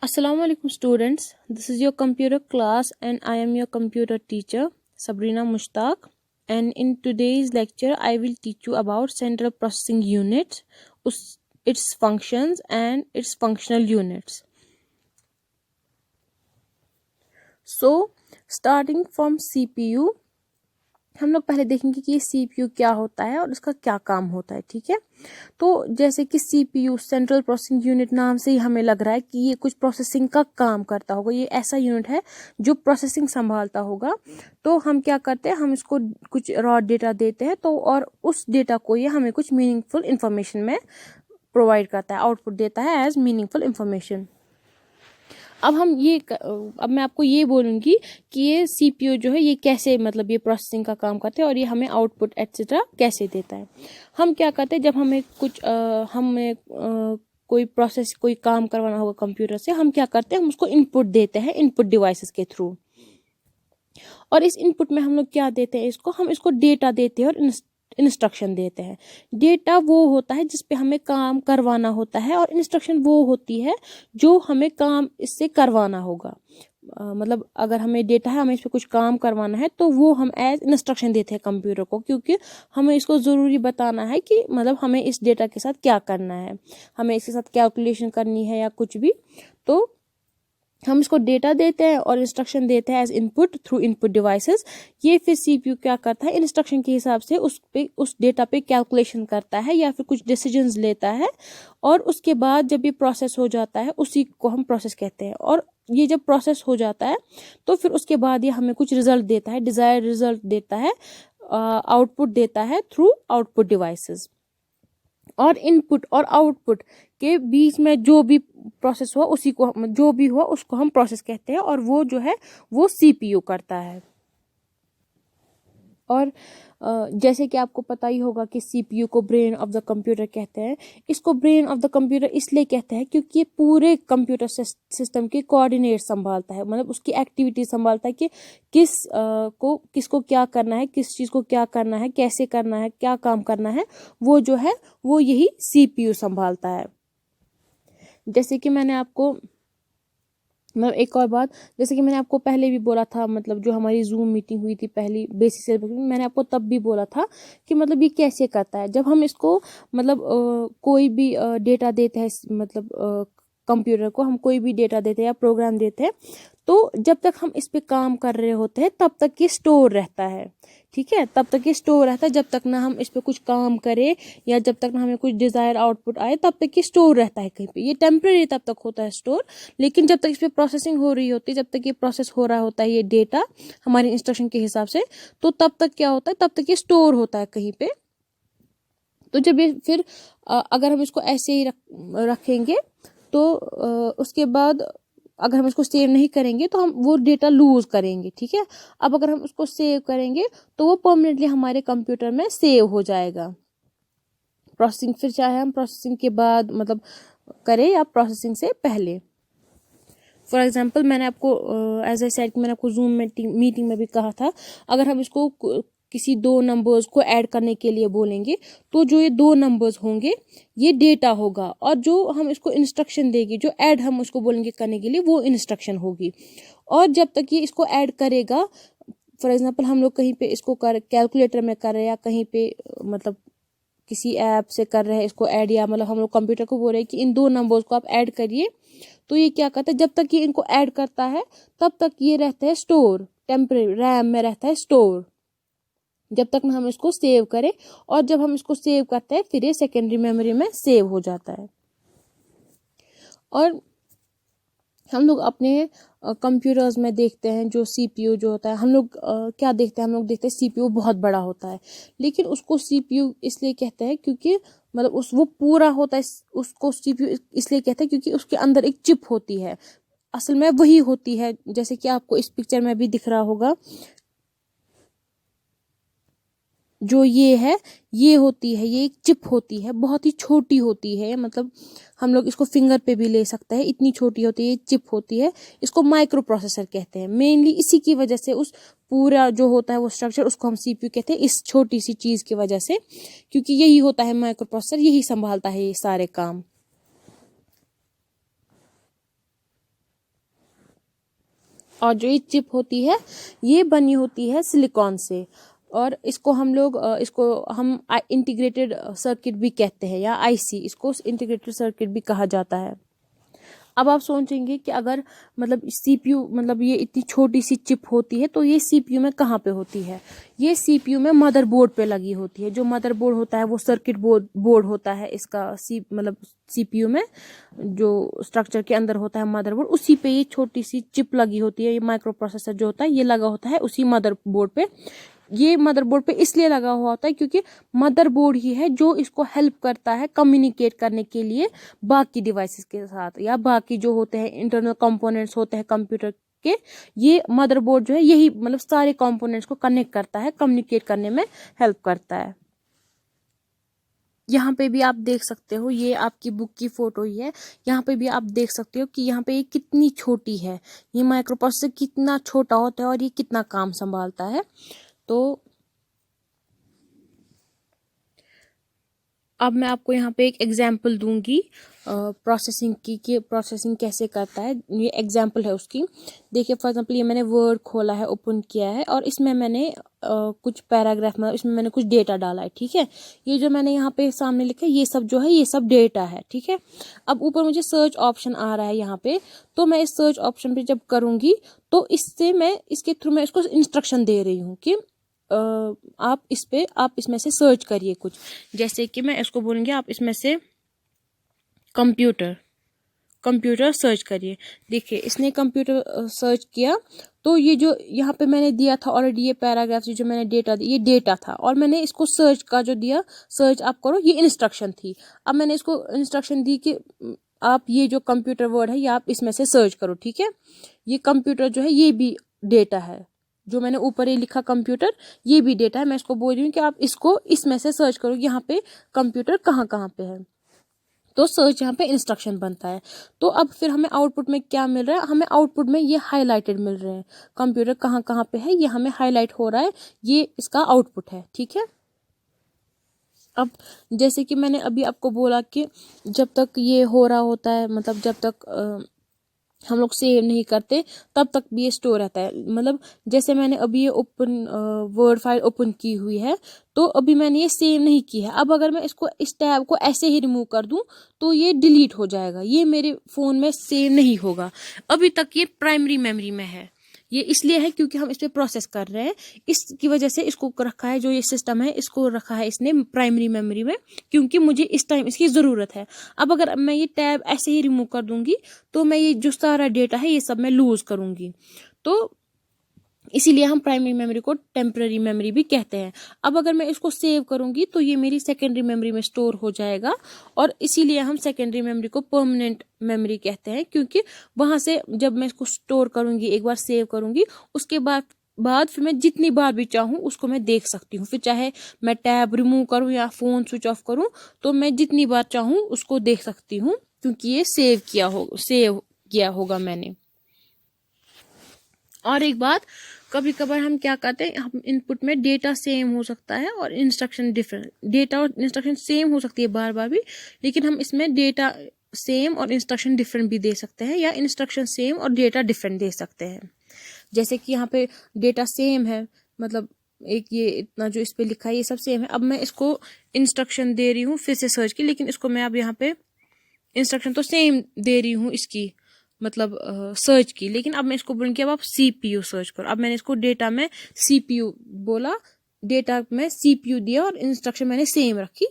Assalamu alaikum students. This is your computer class and I am your computer teacher Sabrina Mushtaq, and in today's lecture I will teach you about central processing unit, its functions and its functional units. So starting from CPU, हम लोग पहले देखेंगे कि ये CPU क्या होता है और इसका क्या काम होता है। ठीक है, तो जैसे कि CPU सेंट्रल प्रोसेसिंग यूनिट नाम से ही हमें लग रहा है कि ये कुछ प्रोसेसिंग का काम करता होगा, ये ऐसा यूनिट है जो प्रोसेसिंग संभालता होगा। तो हम क्या करते हैं, हम इसको कुछ रॉ डेटा देते हैं तो और उस डेटा को ये हमें कुछ मीनिंगफुल इंफॉर्मेशन में प्रोवाइड करता है, आउटपुट देता है एज मीनिंगफुल इंफॉर्मेशन। अब मैं आपको ये बोलूँगी कि ये CPU जो है ये कैसे मतलब ये प्रोसेसिंग का काम करते हैं और ये हमें आउटपुट एटसेट्रा कैसे देता है। हम क्या करते हैं, जब हमें कोई काम करवाना होगा कंप्यूटर से, हम क्या करते हैं, हम उसको इनपुट देते हैं इनपुट डिवाइसेस के थ्रू। और इस इनपुट में हम लोग क्या देते हैं, हम इसको डेटा देते हैं और इंस्ट्रक्शन देते हैं। डेटा वो होता है जिस पे हमें काम करवाना होता है और इंस्ट्रक्शन वो होती है जो हमें काम इससे करवाना होगा। मतलब अगर हमें डेटा है, हमें इस पे कुछ काम करवाना है तो वो हम एज इंस्ट्रक्शन देते हैं कंप्यूटर को, क्योंकि हमें इसको ज़रूरी बताना है कि मतलब हमें इस डेटा के साथ क्या करना है, हमें इसके साथ कैलकुलेशन करनी है या कुछ भी। तो हम इसको डेटा देते हैं और इंस्ट्रक्शन देते हैं as input through input devices. ये फिर CPU क्या करता है, इंस्ट्रक्शन के हिसाब से उस डेटा पे कैलकुलेशन करता है या फिर कुछ डिसीजंस लेता है, और उसके बाद जब ये प्रोसेस हो जाता है उसी को हम प्रोसेस कहते हैं। और ये जब प्रोसेस हो जाता है तो फिर उसके बाद ये हमें कुछ रिजल्ट देता है, डिजायर्ड रिजल्ट देता है, आउटपुट देता है थ्रू आउटपुट डिवाइसेस। और इनपुट और आउटपुट के बीच में जो भी प्रोसेस हुआ जो भी हुआ उसको हम प्रोसेस कहते हैं, और वो जो है वो CPU करता है। और जैसे कि आपको पता ही होगा कि CPU को ब्रेन ऑफ द कंप्यूटर कहते हैं। इसको ब्रेन ऑफ द कंप्यूटर इसलिए कहते हैं क्योंकि ये पूरे कंप्यूटर सिस्टम के कोऑर्डिनेट संभालता है, मतलब उसकी एक्टिविटी संभालता है कि किसको क्या करना है, किस चीज़ को क्या करना है, कैसे करना है, क्या काम करना है, वो जो है वो यही CPU संभालता है। जैसे कि मैंने आपको मतलब एक और बात, जैसे कि मैंने आपको पहले भी बोला था, मतलब जो हमारी जूम मीटिंग हुई थी पहली बेसिक सिलेबस में, मैंने आपको तब भी बोला था कि मतलब ये कैसे करता है। जब हम इसको मतलब कोई भी डेटा देते हैं, मतलब कंप्यूटर को हम कोई भी डेटा देते हैं या प्रोग्राम देते हैं, तो जब तक हम इस पे काम कर रहे होते हैं तब तक ये स्टोर रहता है। ठीक है, तब तक ये स्टोर रहता है, जब तक ना हम इस पे कुछ काम करें या जब तक ना हमें कुछ डिजायर आउटपुट आए तब तक ये स्टोर रहता है कहीं पे। ये टेम्परेरी तब तक होता है स्टोर, लेकिन जब तक इस पे प्रोसेसिंग हो रही होती है, जब तक ये प्रोसेस हो रहा होता है ये डेटा हमारे इंस्ट्रक्शन के हिसाब से, तो तब तक क्या होता है, तब तक ये स्टोर होता है कहीं पे। तो जब ये फिर अगर हम इसको ऐसे ही रखेंगे तो उसके बाद अगर हम इसको सेव नहीं करेंगे तो हम वो डेटा लूज करेंगे। ठीक है, अब अगर हम उसको सेव करेंगे तो वो परमानेंटली हमारे कंप्यूटर में सेव हो जाएगा। प्रोसेसिंग फिर चाहे हम प्रोसेसिंग के बाद मतलब करें या प्रोसेसिंग से पहले। फॉर एग्जाम्पल मैंने आपको एज आई सेड, मैंने आपको जूम मीटिंग में भी कहा था, अगर हम इसको किसी दो नंबर्स को ऐड करने के लिए बोलेंगे तो जो ये दो नंबर्स होंगे ये डेटा होगा, और जो हम इसको इंस्ट्रक्शन देगी, जो ऐड हम उसको बोलेंगे करने के लिए, वो इंस्ट्रक्शन होगी। और जब तक ये इसको ऐड करेगा, फॉर एग्जांपल हम लोग कहीं पे इसको कैलकुलेटर में कर रहे हैं या कहीं पे मतलब किसी ऐप से कर रहे हैं इसको ऐड, या मतलब हम लोग कंप्यूटर को बोल रहे हैं कि इन दो नंबर्स को आप ऐड करिए, तो ये क्या करता है, जब तक ये इनको ऐड करता है तब तक ये रहता है स्टोर, टेम्परेरी रैम में रहता है स्टोर, जब तक ना हम इसको सेव करें। और जब हम इसको सेव करते हैं फिर ये सेकेंडरी मेमोरी में सेव हो जाता है। और हम लोग अपने कंप्यूटर्स में देखते हैं जो CPU जो होता है, हम लोग क्या देखते हैं, हम लोग देखते हैं CPU बहुत बड़ा होता है, लेकिन उसको CPU इसलिए कहते हैं क्योंकि मतलब वो पूरा होता है, उसको CPU इसलिए कहते हैं क्योंकि उसके अंदर एक चिप होती है, असल में वही होती है, जैसे कि आपको इस पिक्चर में भी दिख रहा होगा। जो ये है, ये होती है, ये एक चिप होती है, बहुत ही छोटी होती है, मतलब हम लोग इसको फिंगर पे भी ले सकते हैं, इतनी छोटी होती है, ये चिप होती है। इसको माइक्रो प्रोसेसर कहते हैं। मेनली इसी की वजह से उस पूरा जो होता है वो स्ट्रक्चर, उसको हम CPU कहते हैं, इस छोटी सी चीज़ की वजह से, क्योंकि यही होता है माइक्रो प्रोसेसर, यही संभालता है ये सारे काम। और जो ये चिप होती है ये बनी होती है सिलिकॉन से, और इसको हम लोग इंटीग्रेटेड सर्किट भी कहते हैं, या आईसी, इसको इंटीग्रेटेड सर्किट भी कहा जाता है। अब आप सोचेंगे कि अगर मतलब सीपीयू मतलब ये इतनी छोटी सी चिप होती है तो ये सीपीयू में कहाँ पे होती है? ये सीपीयू में मदरबोर्ड पे लगी होती है। जो मदरबोर्ड होता है वो सर्किट बोर्ड होता है इसका, मतलब सीपीयू में जो स्ट्रक्चर के अंदर होता है मदरबोर्ड, उसी पे ये छोटी सी चिप लगी होती है। ये माइक्रो प्रोसेसर जो होता है ये लगा होता है उसी मदरबोर्ड पे। ये मदरबोर्ड पे इसलिए लगा हुआ होता है क्योंकि मदरबोर्ड ही है जो इसको हेल्प करता है कम्युनिकेट करने के लिए बाकी डिवाइसेस के साथ, या बाकी जो होते हैं इंटरनल कंपोनेंट्स होते हैं कंप्यूटर के। ये मदरबोर्ड जो है यही मतलब सारे कंपोनेंट्स को कनेक्ट करता है, कम्युनिकेट करने में हेल्प करता है। यहाँ पे भी आप देख सकते हो, ये आपकी बुक की फोटो ही है। यहाँ पे भी आप देख सकते हो कि यहाँ पे ये कितनी छोटी है। ये माइक्रो प्रोसेसर कितना छोटा होता है और ये कितना काम संभालता है। तो अब मैं आपको यहाँ पे एक एग्जाम्पल दूंगी प्रोसेसिंग की, कि प्रोसेसिंग कैसे करता है। ये एग्जाम्पल है उसकी। देखिए फॉर एग्जाम्पल ये मैंने वर्ड खोला है, ओपन किया है, और इसमें मैंने कुछ पैराग्राफ में इसमें मैंने कुछ डेटा डाला है, ठीक है। ये जो मैंने यहाँ पे सामने लिखा है ये सब जो है ये सब डेटा है, ठीक है। अब ऊपर मुझे सर्च ऑप्शन आ रहा है यहाँ पे, तो मैं इस सर्च ऑप्शन पे जब करूँगी तो इससे मैं इसके थ्रू मैं इसको इंस्ट्रक्शन दे रही हूँ कि आप इसमें से सर्च करिए कुछ। जैसे कि मैं इसको बोलूँगी आप इसमें से कंप्यूटर सर्च करिए। देखिए इसने कंप्यूटर सर्च किया, तो ये जो यहाँ पे मैंने दिया था ऑलरेडी ये पैराग्राफ जो मैंने डेटा दिया, ये डेटा था, और मैंने इसको सर्च का जो दिया, सर्च आप करो, ये इंस्ट्रक्शन थी। अब मैंने इसको इंस्ट्रक्शन दी कि आप ये जो कंप्यूटर वर्ड है ये आप इसमें से सर्च करो, ठीक है। ये कंप्यूटर जो है ये भी डेटा है, जो मैंने ऊपर ये लिखा कंप्यूटर ये भी डेटा है। मैं इसको बोल रही हूँ कि आप इसको इसमें से सर्च करो, यहाँ पे कंप्यूटर कहाँ कहाँ पे है। तो सर्च यहाँ पे इंस्ट्रक्शन बनता है। तो अब फिर हमें आउटपुट में क्या मिल रहा है? हमें आउटपुट में ये हाईलाइटेड मिल रहे हैं, कंप्यूटर कहाँ कहाँ पे है ये हमें हाईलाइट हो रहा है, ये इसका आउटपुट है, ठीक है। अब जैसे कि मैंने अभी आपको बोला कि जब तक ये हो रहा होता है, मतलब जब तक हम लोग सेव नहीं करते तब तक भी ये स्टोर रहता है। मतलब जैसे मैंने अभी ये ओपन वर्ड फाइल ओपन की हुई है, तो अभी मैंने ये सेव नहीं की है। अब अगर मैं इसको इस टैब को ऐसे ही रिमूव कर दूं तो ये डिलीट हो जाएगा, ये मेरे फ़ोन में सेव नहीं होगा। अभी तक ये प्राइमरी मेमोरी में है। ये इसलिए है क्योंकि हम इस पर प्रोसेस कर रहे हैं, इसकी वजह से इसको रखा है, जो ये सिस्टम है इसको रखा है इसने प्राइमरी मेमोरी में, क्योंकि मुझे इस टाइम इसकी ज़रूरत है। अब अगर मैं ये टैब ऐसे ही रिमूव कर दूंगी तो मैं ये जो सारा डेटा है ये सब मैं लूज करूंगी। तो इसीलिए हम प्राइमरी मेमोरी को टेम्पररी मेमोरी भी कहते हैं। अब अगर मैं इसको सेव करूंगी तो ये मेरी सेकेंडरी मेमोरी में स्टोर हो जाएगा, और इसीलिए हम सेकेंडरी मेमोरी को परमानेंट मेमोरी कहते हैं, क्योंकि वहां से जब मैं इसको स्टोर करूंगी, एक बार सेव करूंगी, उसके बाद फिर मैं जितनी बार भी चाहूँ उसको मैं देख सकती हूँ। फिर चाहे मैं टैब रिमूव करूँ या फ़ोन स्विच ऑफ करूँ तो मैं जितनी बार चाहूँ उसको देख सकती हूँ, क्योंकि ये सेव किया होगा मैंने। और एक बात, कभी कभार हम क्या करते हैं, हम इनपुट में डेटा सेम हो सकता है और इंस्ट्रक्शन डिफरेंट, डेटा और इंस्ट्रक्शन सेम हो सकती है बार बार भी, लेकिन हम इसमें डेटा सेम और इंस्ट्रक्शन डिफरेंट भी दे सकते हैं, या इंस्ट्रक्शन सेम और डेटा डिफरेंट दे सकते हैं। जैसे कि यहाँ पे डेटा सेम है, मतलब एक ये इतना जो इस पे लिखा है ये सब सेम है। अब मैं इसको इंस्ट्रक्शन दे रही हूँ फिर से सर्च की, लेकिन इसको मैं अब यहाँ पे इंस्ट्रक्शन तो सेम दे रही हूँ इसकी, मतलब सर्च की, लेकिन अब मैं इसको बोलूँगी अब आप सीपीयू सर्च करो। अब मैंने इसको डेटा में सीपीयू बोला, डेटा में सीपीयू दिया और इंस्ट्रक्शन मैंने सेम रखी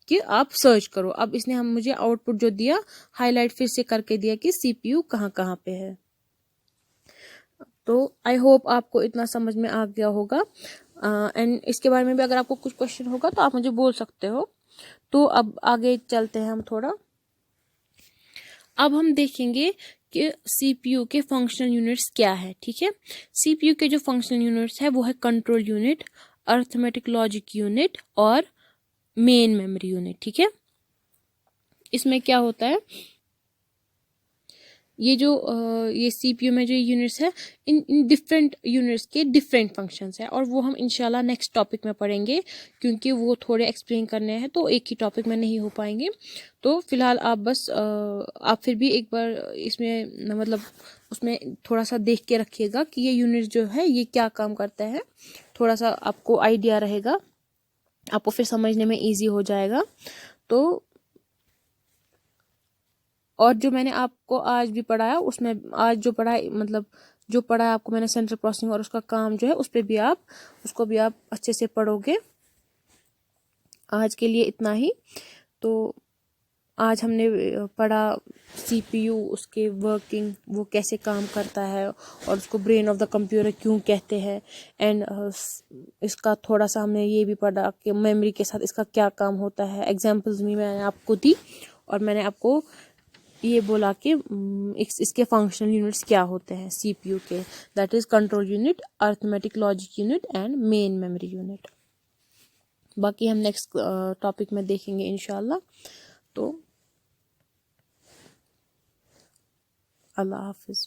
कि आप सर्च करो। अब इसने हम मुझे आउटपुट जो दिया हाईलाइट फिर से करके दिया कि सीपीयू कहाँ कहाँ पे है। तो आई होप आपको इतना समझ में आ गया होगा। एंड इसके बारे में भी अगर आपको कुछ क्वेश्चन होगा तो आप मुझे बोल सकते हो। तो अब आगे चलते हैं हम थोड़ा। अब हम देखेंगे कि सीपीयू के फंक्शनल यूनिट्स क्या है, ठीक है। सीपीयू के जो फंक्शनल यूनिट्स है वो है control unit, arithmetic logic unit और मेन मेमोरी यूनिट, ठीक है। इसमें क्या होता है, ये जो ये CPU में जो यूनिट्स है, इन डिफरेंट यूनिट्स के डिफरेंट फंक्शंस है, और वो हम इंशाल्लाह नेक्स्ट टॉपिक में पढ़ेंगे, क्योंकि वो थोड़े एक्सप्लेन करने हैं तो एक ही टॉपिक में नहीं हो पाएंगे। तो फिलहाल आप बस आप फिर भी एक बार इसमें मतलब उसमें थोड़ा सा देख के रखिएगा कि ये यूनिट जो है ये क्या काम करता है, थोड़ा सा आपको आइडिया रहेगा, आपको फिर समझने में इजी हो जाएगा। तो और जो मैंने आपको आज भी पढ़ाया, उसमें आज जो पढ़ा मतलब जो पढ़ा आपको मैंने सेंट्रल प्रोसेसिंग और उसका काम जो है उस पर भी आप उसको भी आप अच्छे से पढ़ोगे। आज के लिए इतना ही। तो आज हमने पढ़ा CPU, उसके वर्किंग, वो कैसे काम करता है, और उसको ब्रेन ऑफ द कंप्यूटर क्यों कहते हैं, एंड इसका थोड़ा सा हमने ये भी पढ़ा कि मेमोरी के साथ इसका क्या काम होता है। एग्जांपल्स भी मैंने आपको दी, और मैंने आपको ये बोला कि इसके फंक्शनल यूनिट्स क्या होते हैं CPU के, that is control unit, arithmetic logic unit and main memory unit. बाकी हम नेक्स्ट टॉपिक में देखेंगे इंशाल्लाह। तो अल्लाह हाफिज़।